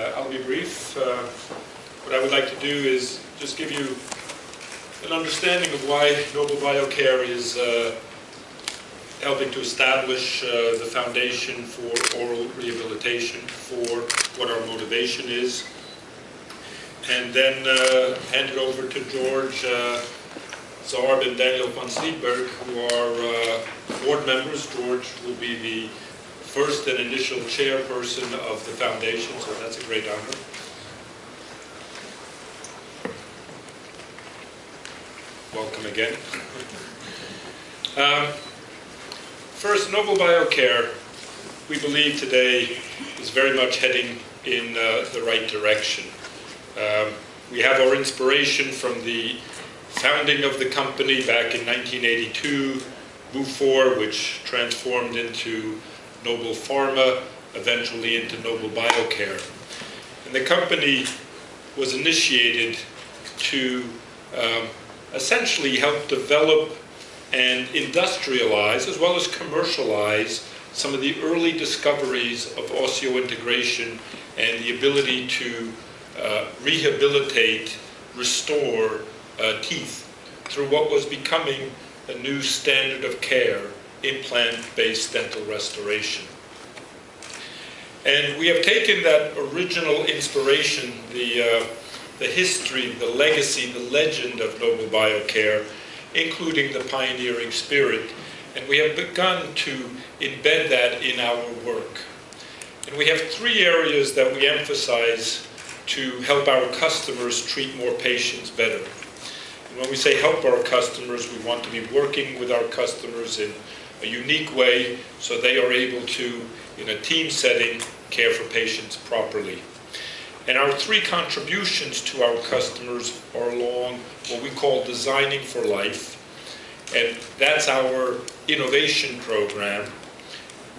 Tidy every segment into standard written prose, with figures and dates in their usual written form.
I'll be brief. What I would like to do is just give you an understanding of why Noble BioCare is helping to establish the foundation for oral rehabilitation, for what our motivation is, and then hand it over to George Zarb and Daniel van Sliedberg, who are board members. George will be the first and initial chairperson of the foundation, so that's a great honor. Welcome again. First, Noble BioCare, we believe today, is very much heading in the right direction. We have our inspiration from the founding of the company back in 1982, Bufor, which transformed into Noble Pharma, eventually into Noble BioCare. And the company was initiated to essentially help develop and industrialize, as well as commercialize, some of the early discoveries of osseointegration and the ability to rehabilitate, restore teeth through what was becoming a new standard of care, implant-based dental restoration. And we have taken that original inspiration, the history, the legacy, the legend of Noble BioCare, including the pioneering spirit, and we have begun to embed that in our work. And we have three areas that we emphasize to help our customers treat more patients better. And when we say help our customers, we want to be working with our customers in a unique way so they are able to, in a team setting, care for patients properly. And our three contributions to our customers are along what we call Designing for Life. And that's our innovation program.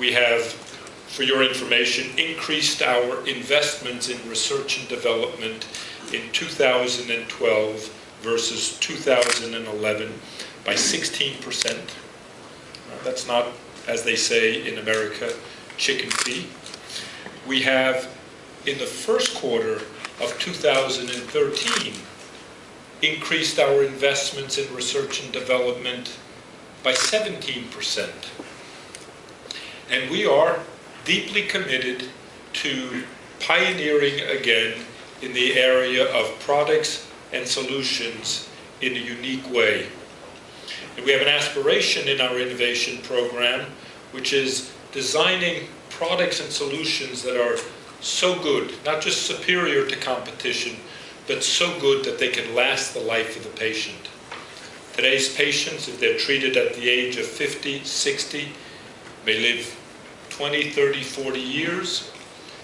We have, for your information, increased our investments in research and development in 2012 versus 2011 by 16%. That's not, as they say in America, chicken feed. We have, in the first quarter of 2013, increased our investments in research and development by 17%. And we are deeply committed to pioneering again in the area of products and solutions in a unique way. And we have an aspiration in our innovation program, which is designing products and solutions that are so good, not just superior to competition, but so good that they can last the life of the patient. Today's patients, if they're treated at the age of 50, 60, may live 20, 30, 40 years.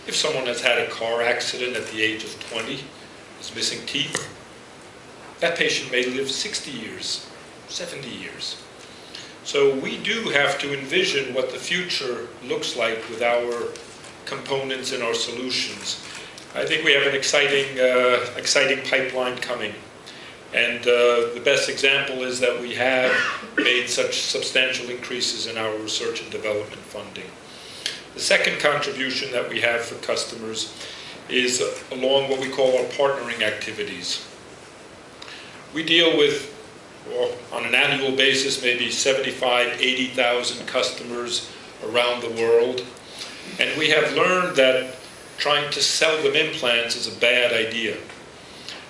If someone has had a car accident at the age of 20, is missing teeth, that patient may live 60 years, 70 years. So we do have to envision what the future looks like with our components and our solutions. I think we have an exciting pipeline coming. And the best example is that we have made such substantial increases in our research and development funding. The second contribution that we have for customers is along what we call our partnering activities. We deal with, on an annual basis, maybe 75,000, 80,000 customers around the world. And we have learned that trying to sell them implants is a bad idea.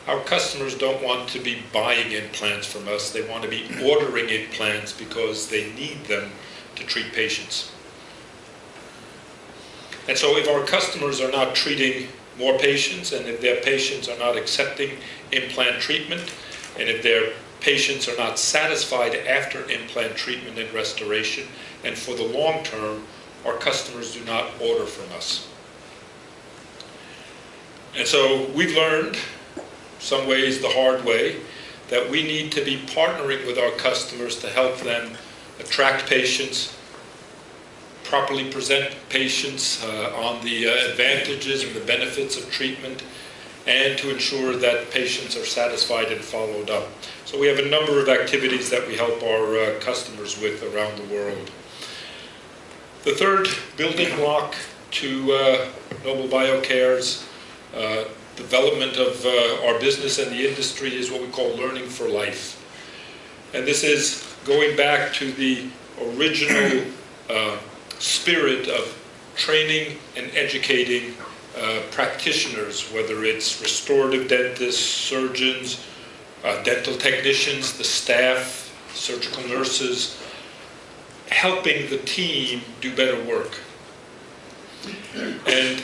Our customers don't want to be buying implants from us. They want to be ordering implants because they need them to treat patients. And so if our customers are not treating more patients, and if their patients are not accepting implant treatment, and if their patients are not satisfied after implant treatment and restoration, and for the long term, our customers do not order from us. And so we've learned, some ways the hard way, that we need to be partnering with our customers to help them attract patients, properly present patients on the advantages and the benefits of treatment, and to ensure that patients are satisfied and followed up. So we have a number of activities that we help our customers with around the world. The third building block to Noble BioCare's development of our business and the industry is what we call learning for life. And this is going back to the original spirit of training and educating practitioners, whether it's restorative dentists, surgeons, dental technicians, the staff, surgical nurses, helping the team do better work. And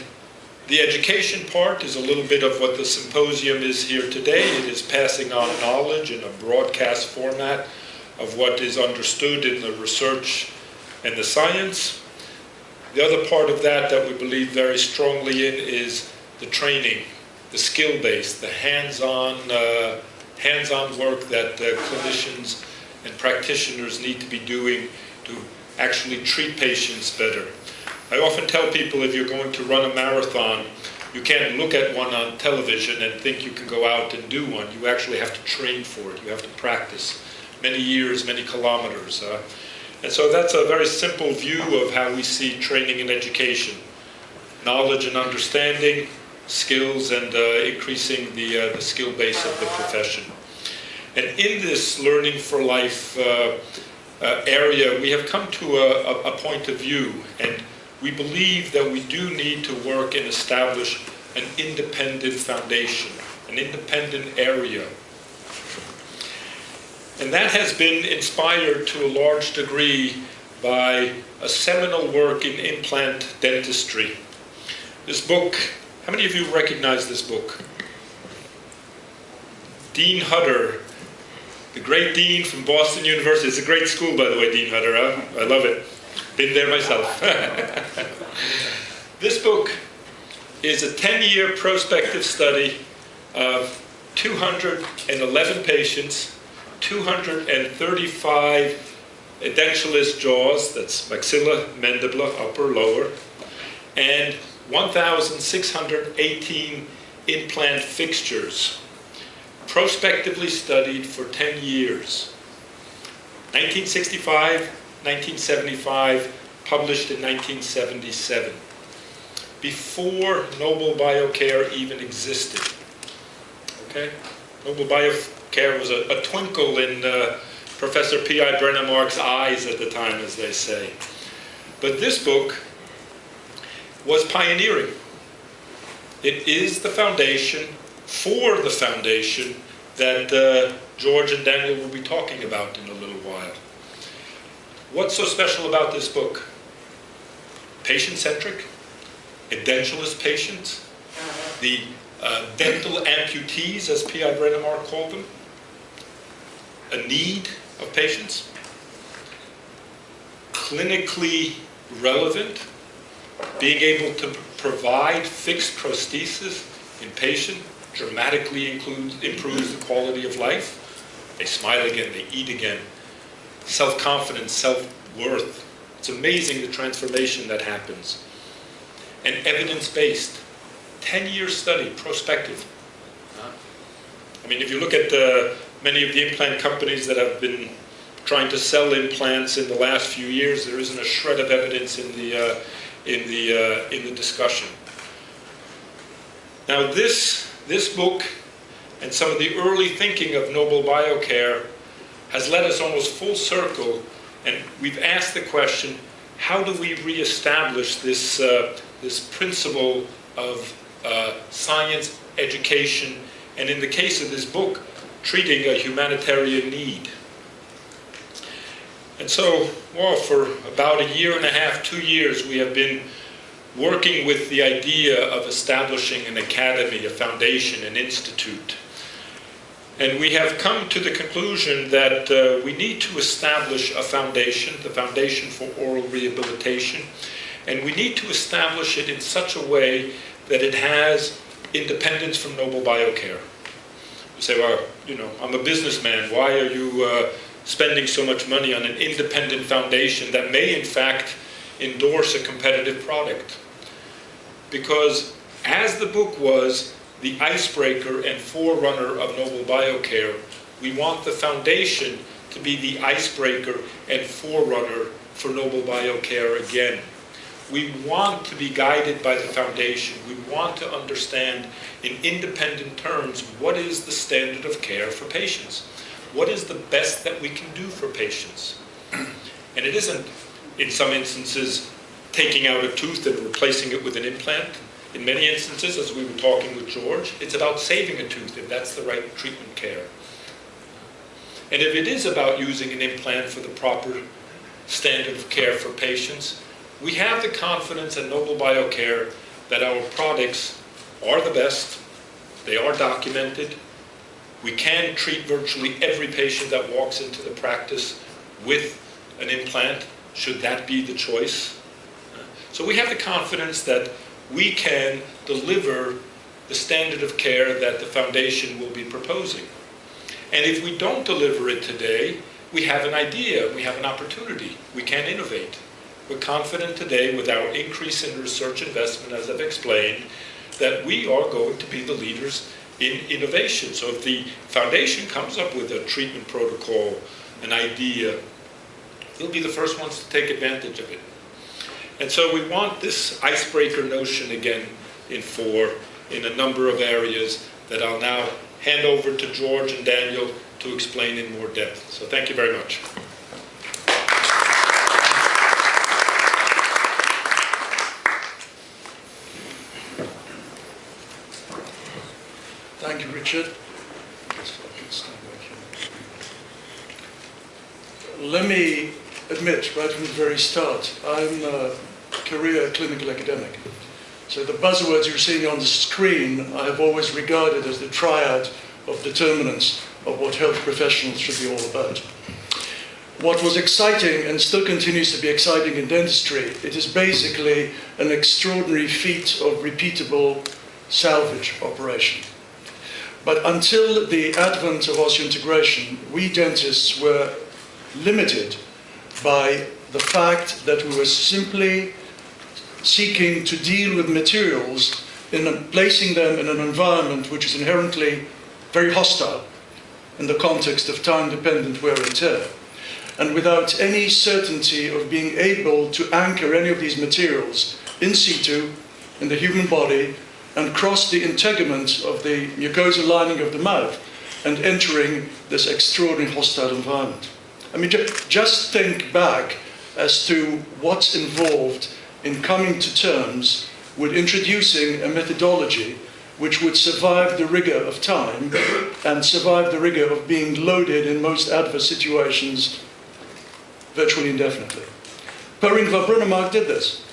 the education part is a little bit of what the symposium is here today. It is passing on knowledge in a broadcast format of what is understood in the research and the science. The other part of that we believe very strongly in is the training, the skill-based, the hands-on work that clinicians and practitioners need to be doing to actually treat patients better. I often tell people, if you're going to run a marathon, you can't look at one on television and think you can go out and do one. You actually have to train for it. You have to practice many years, many kilometers. And so that's a very simple view of how we see training and education. Knowledge and understanding, skills, and increasing the skill base of the profession. And in this learning for life area, we have come to a point of view, and we believe that we do need to work and establish an independent foundation, an independent area. And that has been inspired to a large degree by a seminal work in implant dentistry. This book, how many of you recognize this book? Dean Hutter, the great dean from Boston University. It's a great school, by the way, Dean Hutter. Huh? I love it. Been there myself. This book is a 10-year prospective study of 211 patients, 235 edentulous jaws, that's maxilla, mandibular, upper, lower, and 1,618 implant fixtures, prospectively studied for 10 years. 1965, 1975, published in 1977, before Noble Biocare even existed. Okay? Noble Biocare was a twinkle in Professor P.I. Brennemark's eyes at the time, as they say. But this book was pioneering. It is the foundation for the foundation that George and Daniel will be talking about in a little while. What's so special about this book? Patient-centric, edentulous patients, the dental amputees, as P.I. Brennemark called them, a need of patients, clinically relevant, being able to provide fixed prosthesis in patient dramatically improves the quality of life. They smile again, they eat again. Self-confidence, self-worth. It's amazing the transformation that happens. And evidence-based, 10-year study, prospective. I mean, if you look at many of the implant companies that have been trying to sell implants in the last few years, there isn't a shred of evidence in the discussion. Now, this book and some of the early thinking of Noble Biocare has led us almost full circle, and we've asked the question, how do we reestablish this principle of science, education, and in the case of this book, treating a humanitarian need? And so, well, for about a year and a half, 2 years, we have been working with the idea of establishing an academy, a foundation, an institute. And we have come to the conclusion that we need to establish a foundation, the Foundation for Oral Rehabilitation, and we need to establish it in such a way that it has independence from Noble Biocare. You say, well, you know, I'm a businessman, why are you spending so much money on an independent foundation that may in fact endorse a competitive product? Because as the book was the icebreaker and forerunner of Noble Biocare, we want the foundation to be the icebreaker and forerunner for Noble Biocare again. we want to be guided by the foundation. We want to understand in independent terms what is the standard of care for patients. What is the best that we can do for patients? And it isn't, in some instances, taking out a tooth and replacing it with an implant. In many instances, as we were talking with George, it's about saving a tooth if that's the right treatment care. And if it is about using an implant for the proper standard of care for patients, we have the confidence at Noble Biocare that our products are the best, they are documented, we can treat virtually every patient that walks into the practice with an implant, should that be the choice. So we have the confidence that we can deliver the standard of care that the foundation will be proposing. And if we don't deliver it today, we have an idea, we have an opportunity, we can innovate. We're confident today with our increase in research investment, as I've explained, that we are going to be the leaders in innovation. So if the foundation comes up with a treatment protocol, an idea, we'll be the first ones to take advantage of it. And so we want this icebreaker notion again in a number of areas that I'll now hand over to George and Daniel to explain in more depth. So thank you very much. Thank you, Richard. Let me admit right from the very start, I'm a career clinical academic. So the buzzwords you're seeing on the screen, I have always regarded as the triad of determinants of what health professionals should be all about. What was exciting and still continues to be exciting in dentistry, it is basically an extraordinary feat of repeatable salvage operation. But until the advent of osseointegration, we dentists were limited by the fact that we were simply seeking to deal with materials in placing them in an environment which is inherently very hostile in the context of time-dependent wear and tear. And without any certainty of being able to anchor any of these materials in situ, in the human body, and cross the integument of the mucosal lining of the mouth and entering this extraordinary hostile environment. I mean, just think back as to what's involved in coming to terms with introducing a methodology which would survive the rigor of time and survive the rigor of being loaded in most adverse situations virtually indefinitely. Per-Ingvar Brunnemark did this.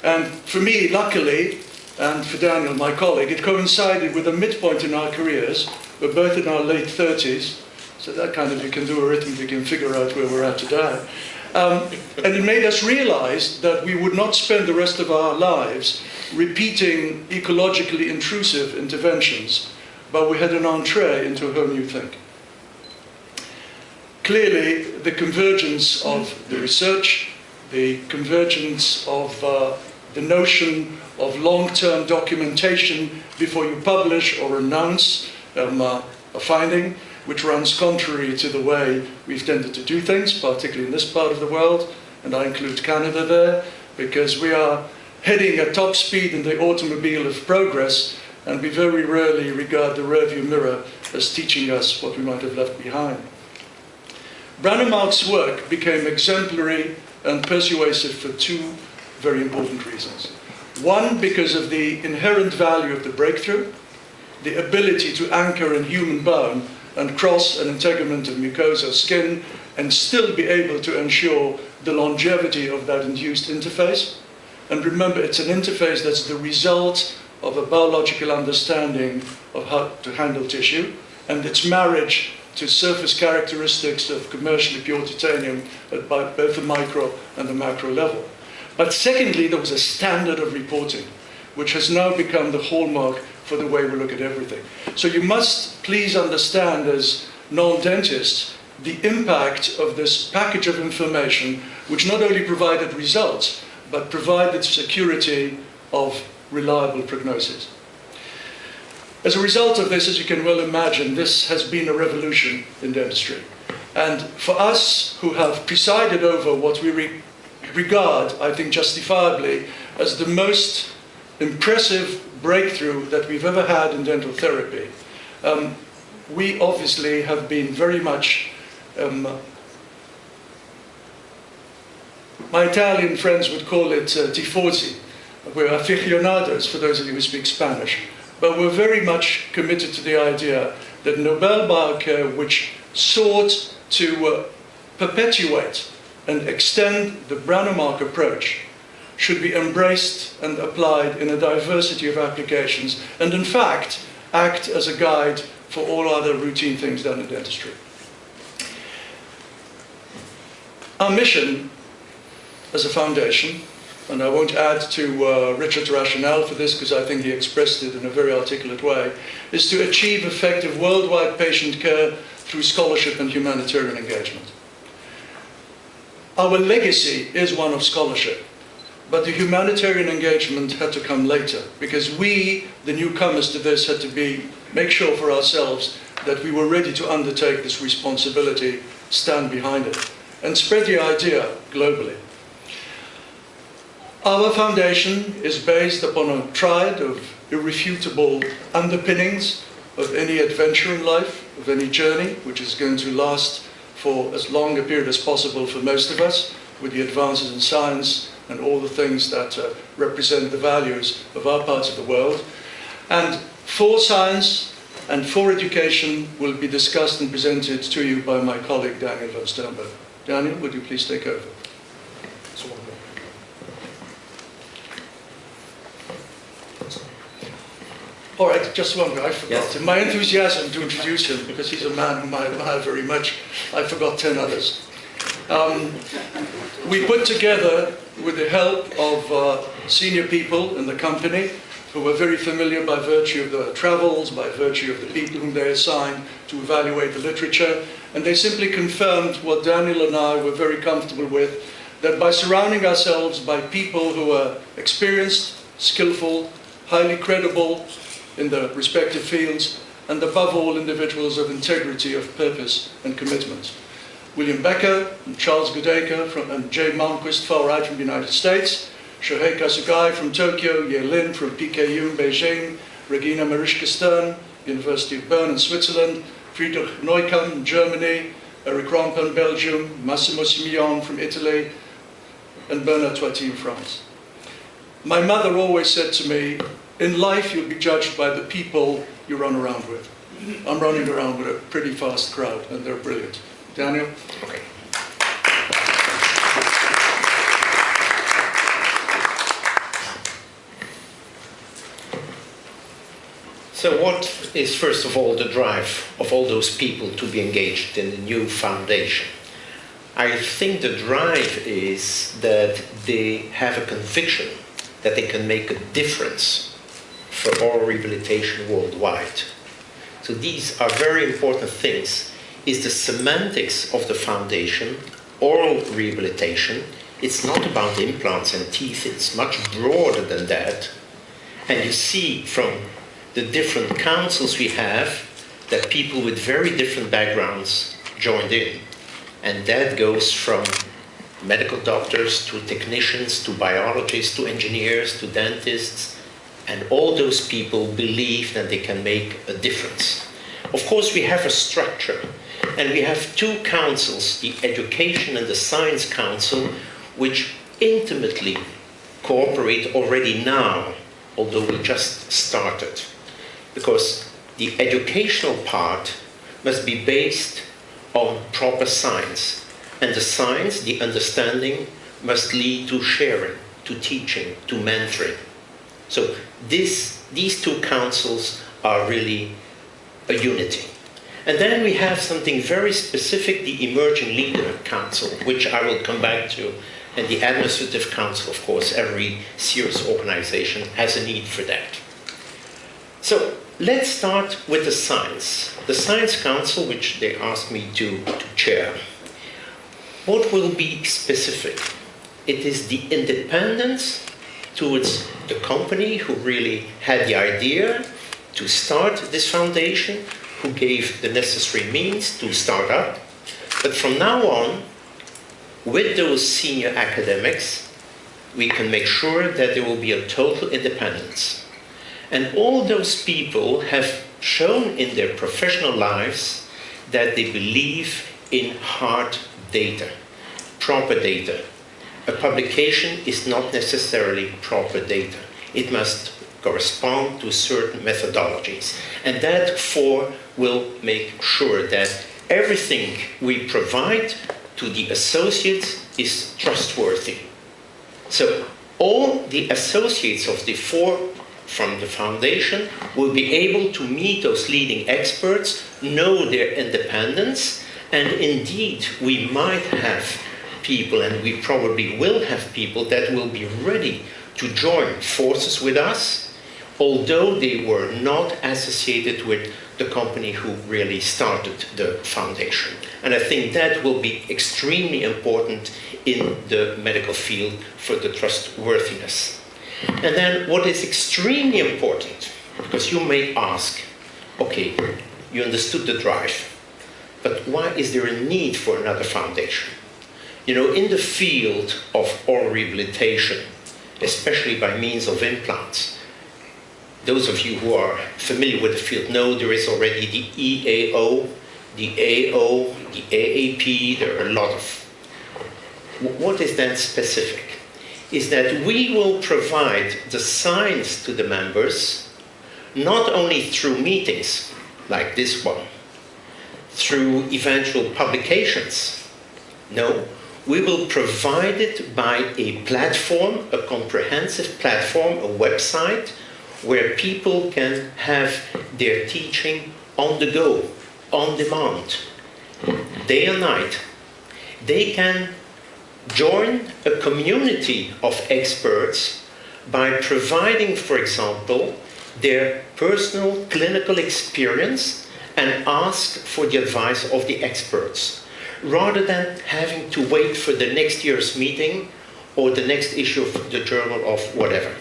And for me, luckily, and for Daniel, my colleague, it coincided with a midpoint in our careers. We're both in our late 30s, so that kind of, you can do arithmetic and figure out where we're at today. And it made us realize that we would not spend the rest of our lives repeating ecologically intrusive interventions, but we had an entree into a whole new thing. Clearly, the convergence of the research, the convergence of the notion of long-term documentation before you publish or announce a finding, which runs contrary to the way we've tended to do things, particularly in this part of the world, and I include Canada there, because we are heading at top speed in the automobile of progress, and we very rarely regard the rearview mirror as teaching us what we might have left behind. Brunnemark's work became exemplary and persuasive for two very important reasons. One, because of the inherent value of the breakthrough, the ability to anchor in human bone and cross an integument of mucosa skin and still be able to ensure the longevity of that induced interface. And remember, it's an interface that's the result of a biological understanding of how to handle tissue, and its marriage to surface characteristics of commercially pure titanium at both the micro and the macro level. But secondly, there was a standard of reporting, which has now become the hallmark for the way we look at everything. So you must please understand, as non-dentists, the impact of this package of information, which not only provided results, but provided security of reliable prognosis. As a result of this, as you can well imagine, this has been a revolution in dentistry. And for us who have presided over what we regard, I think justifiably, as the most impressive breakthrough that we've ever had in dental therapy. We obviously have been very much, my Italian friends would call it tifosi. We're aficionados, for those of you who speak Spanish. But we're very much committed to the idea that Nobel Biocare, which sought to perpetuate and extend the Brannemark approach, should be embraced and applied in a diversity of applications, and in fact, act as a guide for all other routine things done in dentistry. Our mission as a foundation, and I won't add to Richard's rationale for this because I think he expressed it in a very articulate way, is to achieve effective worldwide patient care through scholarship and humanitarian engagement. Our legacy is one of scholarship, but the humanitarian engagement had to come later because we, the newcomers to this, had to make sure for ourselves that we were ready to undertake this responsibility, stand behind it, and spread the idea globally. Our foundation is based upon a triad of irrefutable underpinnings of any adventure in life, of any journey, which is going to last for as long a period as possible for most of us, with the advances in science and all the things that represent the values of our part of the world. And for science and for education will be discussed and presented to you by my colleague Daniel van Sternberg. Daniel, would you please take over? All right, just one guy, I forgot him. My enthusiasm to introduce him, because he's a man whom I admire very much, I forgot 10 others. We put together, with the help of senior people in the company, who were very familiar by virtue of their travels, by virtue of the people whom they assigned to evaluate the literature, and they simply confirmed what Daniel and I were very comfortable with, that by surrounding ourselves by people who are experienced, skillful, highly credible, in their respective fields, and above all, individuals of integrity, of purpose and commitment. William Becker, and Charles Goodacre, and Jay Malmquist, far right from the United States, Shohei Kasugai from Tokyo, Ye Lin from PKU in Beijing, Regina Marischke-Stern, University of Bern in Switzerland, Friedrich Neukamp in Germany, Eric Rompen, Belgium, Massimo Simeon from Italy, and Bernard Toiti in France. My mother always said to me, in life, you'll be judged by the people you run around with. I'm running around with a pretty fast crowd, and they're brilliant. Daniel? Okay. So what is, first of all, the drive of all those people to be engaged in the new foundation? I think the drive is that they have a conviction that they can make a difference for oral rehabilitation worldwide. So these are very important things. Is the semantics of the foundation, oral rehabilitation. It's not about implants and teeth, it's much broader than that. And you see from the different councils we have that people with very different backgrounds joined in. And that goes from medical doctors to technicians to biologists to engineers to dentists. And all those people believe that they can make a difference. Of course, we have a structure, and we have two councils, the Education and the Science Council, which intimately cooperate already now, although we just started. Because the educational part must be based on proper science. And the science, the understanding, must lead to sharing, to teaching, to mentoring. So these two councils are really a unity. And then we have something very specific, the Emerging Leader Council, which I will come back to, and the Administrative Council, of course. Every serious organization has a need for that. So let's start with the science. The Science Council, which they asked me to chair. What will be specific? It is the independence towards the company who really had the idea to start this foundation, who gave the necessary means to start up. But from now on, with those senior academics, we can make sure that there will be a total independence. And all those people have shown in their professional lives that they believe in hard data, proper data. A publication is not necessarily proper data. It must correspond to certain methodologies. And that, therefore, will make sure that everything we provide to the associates is trustworthy. So all the associates of the four from the foundation will be able to meet those leading experts, know their independence, and indeed we might have people, and we probably will have people, that will be ready to join forces with us, although they were not associated with the company who really started the foundation. And I think that will be extremely important in the medical field for the trustworthiness. And then what is extremely important, because you may ask, okay, you understood the drive, but why is there a need for another foundation? You know, in the field of oral rehabilitation, especially by means of implants, those of you who are familiar with the field know there is already the EAO, the AO, the AAP, there are a lot of. What is then specific? Is that we will provide the science to the members, not only through meetings like this one, through eventual publications. No, we will provide it by a platform, a comprehensive platform, a website, where people can have their teaching on the go, on demand, day and night. They can join a community of experts by providing, for example, their personal clinical experience and ask for the advice of the experts, rather than having to wait for the next year's meeting or the next issue of the journal of whatever.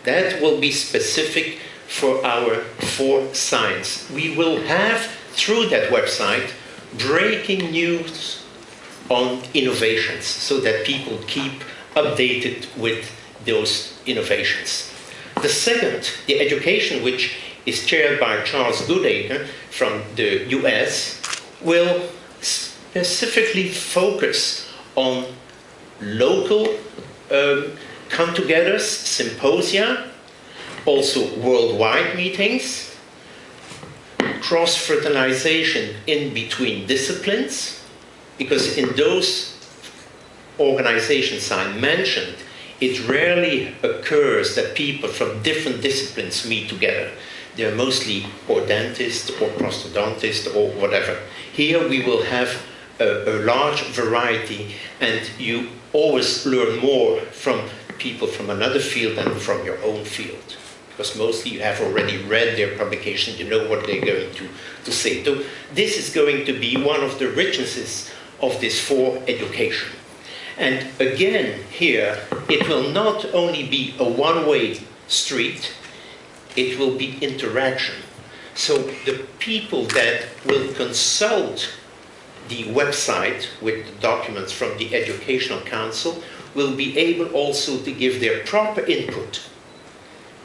That will be specific for our for science. We will have, through that website, breaking news on innovations so that people keep updated with those innovations. The second, the education, which is chaired by Charles Goodacre from the US, will specifically focus on local come-togethers, symposia, also worldwide meetings, cross-fertilization in between disciplines, because in those organizations I mentioned, it rarely occurs that people from different disciplines meet together. They're mostly or dentists or prosthodontists or whatever. Here we will have a large variety, and you always learn more from people from another field than from your own field, because mostly you have already read their publication, you know what they're going to say. So this is going to be one of the richnesses of this for education. And again, here, it will not only be a one-way street, it will be interaction. So the people that will consult the website with the documents from the Educational Council will be able also to give their proper input.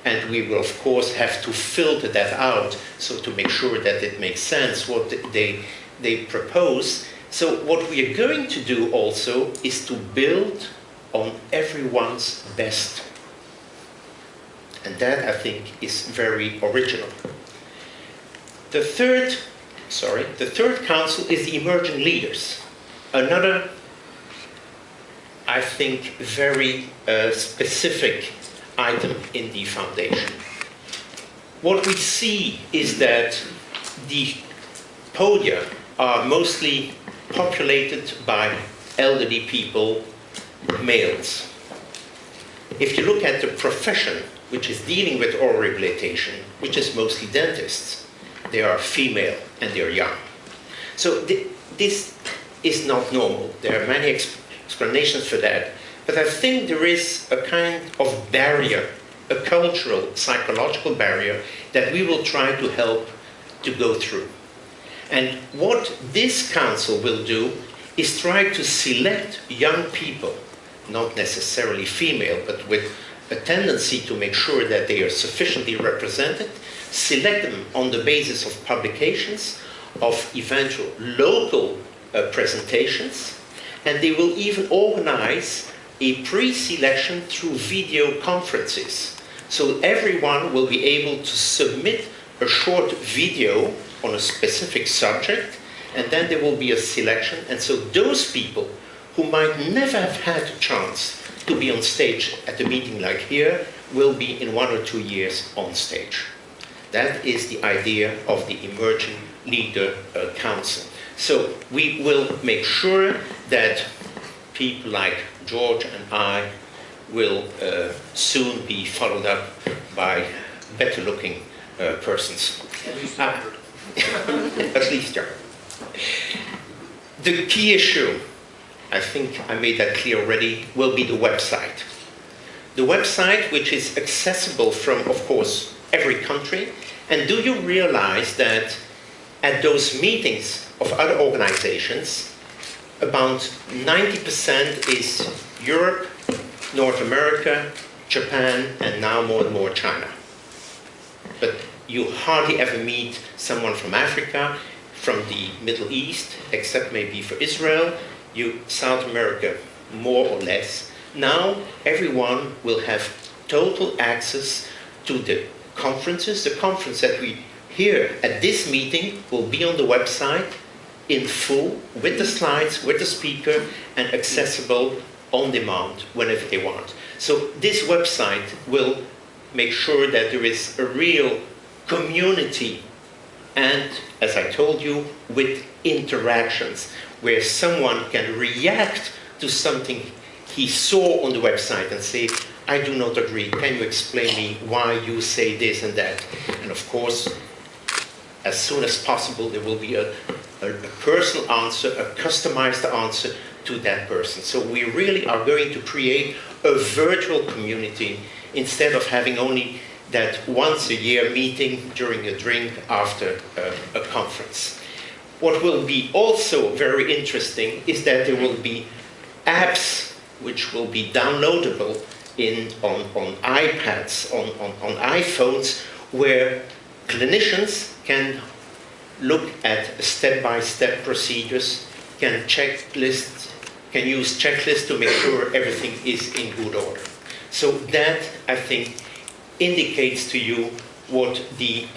And we will, of course, have to filter that out, so to make sure that it makes sense what they propose. So what we are going to do also is to build on everyone's best. And that, I think, is very original. The third council is the emerging leaders. Another, I think, very specific item in the foundation. What we see is that the podia are mostly populated by elderly people, males. If you look at the profession, which is dealing with oral rehabilitation, which is mostly dentists, they are female and they're young. So this is not normal. There are many explanations for that. But I think there is a kind of barrier, a cultural, psychological barrier that we will try to help to go through. And what this council will do is try to select young people, not necessarily female, but with a tendency to make sure that they are sufficiently represented, select them on the basis of publications, of eventual local presentations, and they will even organize a pre-selection through video conferences. So everyone will be able to submit a short video on a specific subject, and then there will be a selection. And so those people who might never have had a chance to be on stage at a meeting like here will be in 1 or 2 years on stage. That is the idea of the Emerging Leader Council. So we will make sure that people like George and I will soon be followed up by better looking persons. At least, yeah. The key issue, I think I made that clear already, will be the website. The website, which is accessible from, of course, every country. And do you realize that at those meetings of other organizations, about 90% is Europe, North America, Japan, and now more and more China. But you hardly ever meet someone from Africa, from the Middle East, except maybe for Israel, South America, more or less. Now everyone will have total access to the conferences. The conference that we hear at this meeting will be on the website in full, with the slides, with the speaker, and accessible on demand whenever they want. So this website will make sure that there is a real community and, as I told you, with interactions where someone can react to something he saw on the website and say, I do not agree, can you explain me why you say this and that? And of course, as soon as possible, there will be a personal answer, a customized answer to that person. So we really are going to create a virtual community instead of having only that once a year meeting during a drink after a conference. What will be also very interesting is that there will be apps which will be downloadable on iPads, on iPhones, where clinicians can look at step-by-step procedures, can use checklists to make sure everything is in good order. So that, I think, indicates to you what the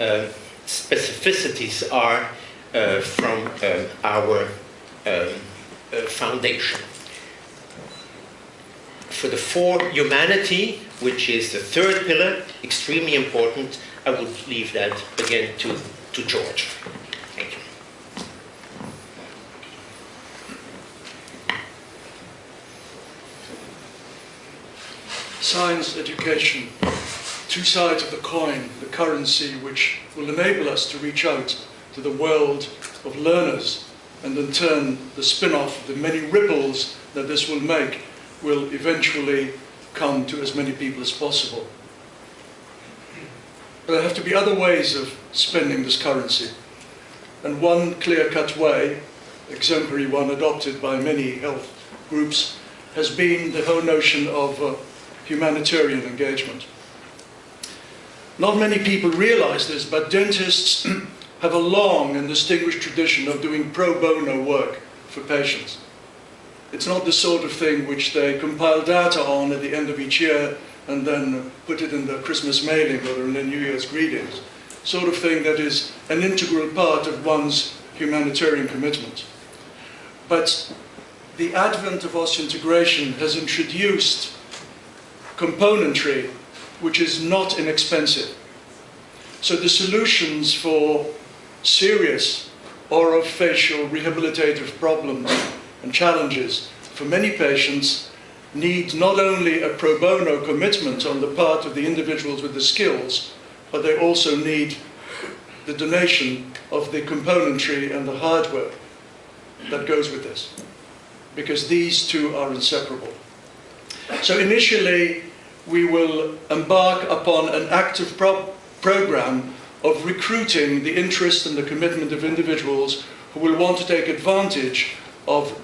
specificities are from our foundation. For the for humanity, which is the third pillar, extremely important, I would leave that again to George. Thank you. Science, education, two sides of the coin, the currency which will enable us to reach out to the world of learners, and in turn the spin-off, the many ripples that this will make will eventually come to as many people as possible. But there have to be other ways of spending this currency. And one clear-cut way, exemplary one adopted by many health groups, has been the whole notion of humanitarian engagement. Not many people realize this, but dentists have a long and distinguished tradition of doing pro bono work for patients. It's not the sort of thing which they compile data on at the end of each year and then put it in the Christmas mailing or in the New Year's greetings. Sort of thing that is an integral part of one's humanitarian commitment. But the advent of osseointegration has introduced componentry which is not inexpensive. So the solutions for serious orofacial rehabilitative problems and challenges for many patients need not only a pro bono commitment on the part of the individuals with the skills, but they also need the donation of the componentry and the hardware that goes with this, because these two are inseparable. So initially, we will embark upon an active program of recruiting the interest and the commitment of individuals who will want to take advantage of